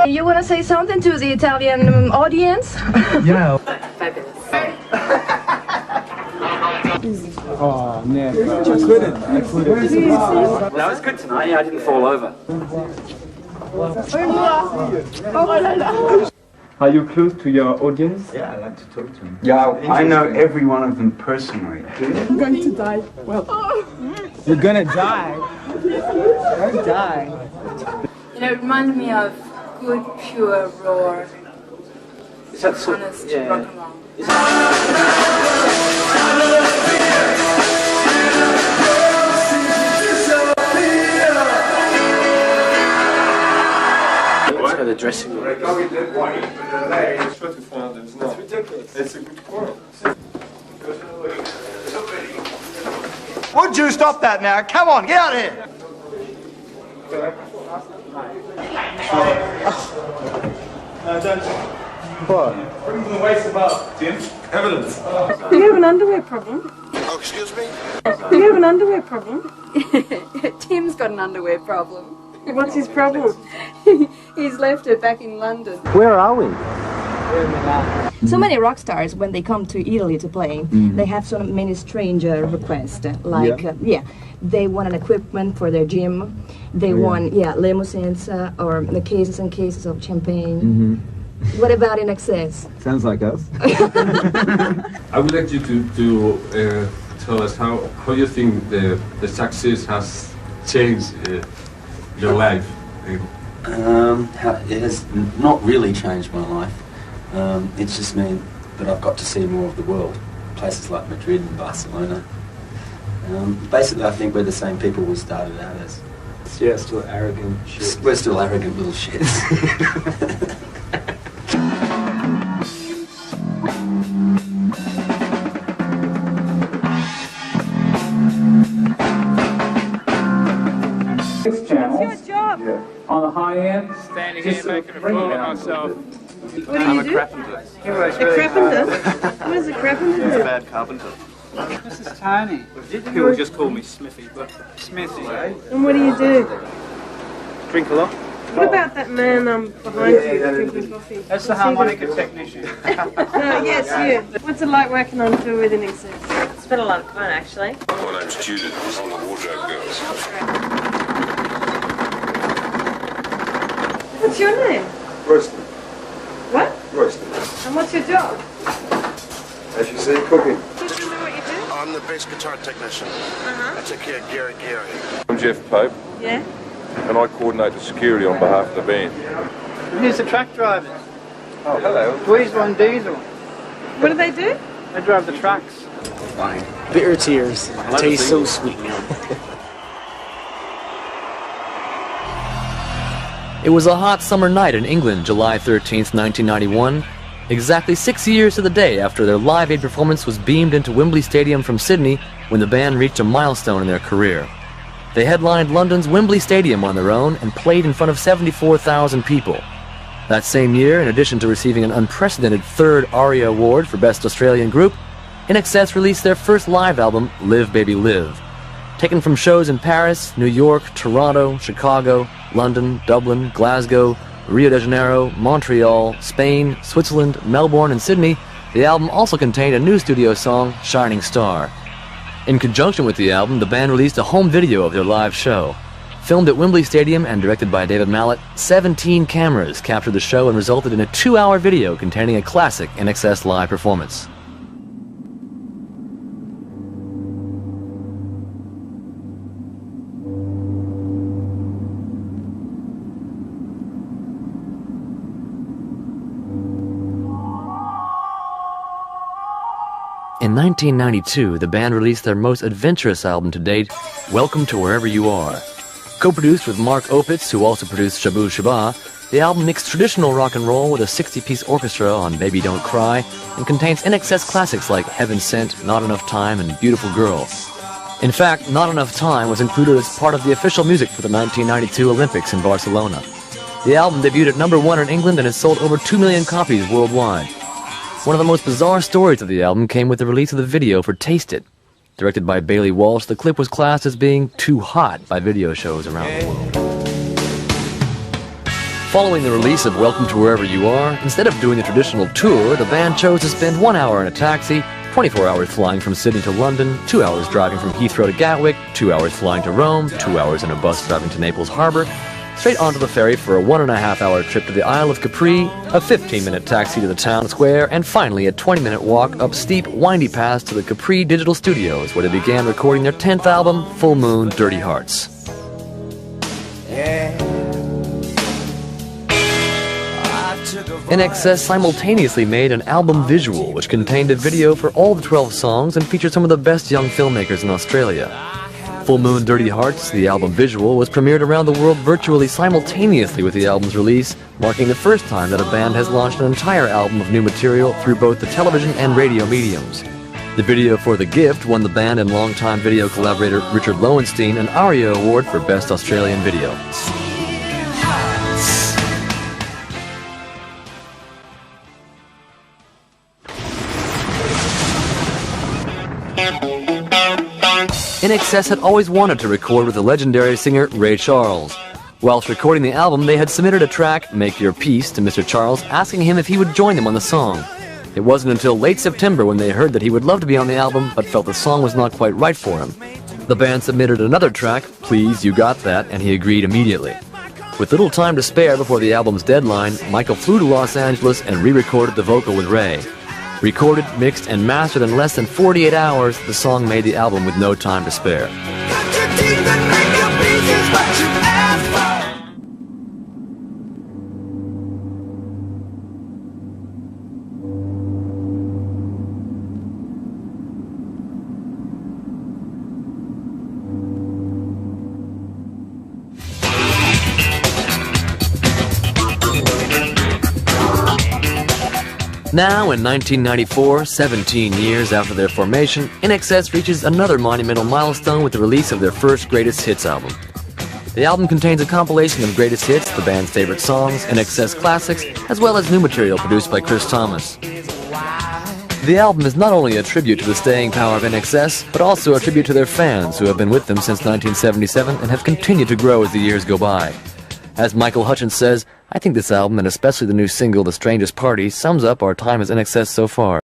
You want to say something to the Italian audience? Yeah. Fabulous. Oh, man. I couldn't. No, it's good tonight. Yeah, I didn't fall over. Are you close to your audience? Yeah, I like to talk to them. Yeah, I know every one of them personally. I'm going to die. Well, you're gonna die. Don't die. You know, it reminds me of good, pure, raw, Is that so? honest Yeah. rock and roll. Let's go to the dressing room. It's ridiculous. It's a good point. Would you stop that now? Come on, get out of here! What? Bring the waist above, Tim. Evidence. Do you have an underwear problem? Oh, excuse me? Do you have an underwear problem? Tim's got an underwear problem. What's his problem? He's left it back in London. Where are we? So many rock stars, when they come to Italy to play, they have so many strange requests. Like, they want an equipment for their gym. They want, limousines or the cases and cases of champagne. What about INXS? Sounds like us. I would like you to tell us how you think the success has changed your life. It has not really changed my life. It's just meant that I've got to see more of the world. Places like Madrid and Barcelona. Basically, I think we're the same people we started out as. Yeah, still arrogant shit. We're still arrogant little shits. What's your job? On the high end, Standing here making a fool of myself. What do you do? carpenter. A carpenter? What is a carpenter do? Bad carpenter. This is Tony. People just call me Smithy, but Smithy. And what do you do? drink a lot. What about that man behind you drinking coffee? That's the harmonica technician. No, yes, you. What's it like working on tour with INXS? It's been a lot of fun, actually. My name's Judith, I'm the wardrobe girls. What's your name? Royston. What? Royston. And what's your job? As you see, cooking. Do you know what you do? I'm the bass guitar technician. I take care of Gary. I'm Jeff Pope, Yeah? and I coordinate the security on behalf of the band. Here's the truck drivers. Oh, hello. Weasel and Diesel. What do they do? They drive the trucks. Fine. Bitter tears. Taste so sweet. It was a hot summer night in England, July 13th, 1991, exactly 6 years to the day after their Live Aid performance was beamed into Wembley Stadium from Sydney when the band reached a milestone in their career. They headlined London's Wembley Stadium on their own and played in front of 74,000 people. That same year, in addition to receiving an unprecedented third ARIA Award for Best Australian Group, INXS released their first live album, Live Baby Live. Taken from shows in Paris, New York, Toronto, Chicago, London, Dublin, Glasgow, Rio de Janeiro, Montreal, Spain, Switzerland, Melbourne, and Sydney, the album also contained a new studio song, Shining Star. In conjunction with the album, the band released a home video of their live show. Filmed at Wembley Stadium and directed by David Mallet, 17 cameras captured the show and resulted in a 2-hour video containing a classic INXS live performance. In 1992, the band released their most adventurous album to date, Welcome to Wherever You Are. Co-produced with Mark Opitz, who also produced Shabu Shaba, the album mixed traditional rock and roll with a 60-piece orchestra on Baby Don't Cry and contains INXS classics like Heaven Sent, Not Enough Time, and Beautiful Girl. In fact, Not Enough Time was included as part of the official music for the 1992 Olympics in Barcelona. The album debuted at #1 in England and has sold over 2 million copies worldwide. One of the most bizarre stories of the album came with the release of the video for Taste It. Directed by Bailey Walsh, the clip was classed as being too hot by video shows around the world. Following the release of Welcome to Wherever You Are, instead of doing the traditional tour, the band chose to spend 1 hour in a taxi, 24 hours flying from Sydney to London, 2 hours driving from Heathrow to Gatwick, 2 hours flying to Rome, 2 hours in a bus driving to Naples Harbour, straight onto the ferry for a 1.5 hour trip to the Isle of Capri, a 15-minute taxi to the town square, and finally a 20-minute walk up steep, windy paths to the Capri Digital Studios, where they began recording their 10th album, Full Moon, Dirty Hearts. INXS simultaneously made an album visual, which contained a video for all the 12 songs and featured some of the best young filmmakers in Australia. Full Moon Dirty Hearts, the album visual, was premiered around the world virtually simultaneously with the album's release, marking the first time that a band has launched an entire album of new material through both the television and radio mediums. The video for The Gift won the band and longtime video collaborator Richard Lowenstein an ARIA Award for Best Australian Video. INXS had always wanted to record with the legendary singer Ray Charles. Whilst recording the album, they had submitted a track, Make Your Peace, to Mr. Charles, asking him if he would join them on the song. It wasn't until late September when they heard that he would love to be on the album, but felt the song was not quite right for him. The band submitted another track, Please You Got That, and he agreed immediately. With little time to spare before the album's deadline, Michael flew to Los Angeles and re-recorded the vocal with Ray. Recorded, mixed, and mastered in less than 48 hours, the song made the album with no time to spare. Now, in 1994, 17 years after their formation, INXS reaches another monumental milestone with the release of their first Greatest Hits album. The album contains a compilation of greatest hits, the band's favorite songs, INXS classics, as well as new material produced by Chris Thomas. The album is not only a tribute to the staying power of INXS, but also a tribute to their fans who have been with them since 1977 and have continued to grow as the years go by. As Michael Hutchins says, I think this album, and especially the new single, The Strangest Party, sums up our time as INXS so far.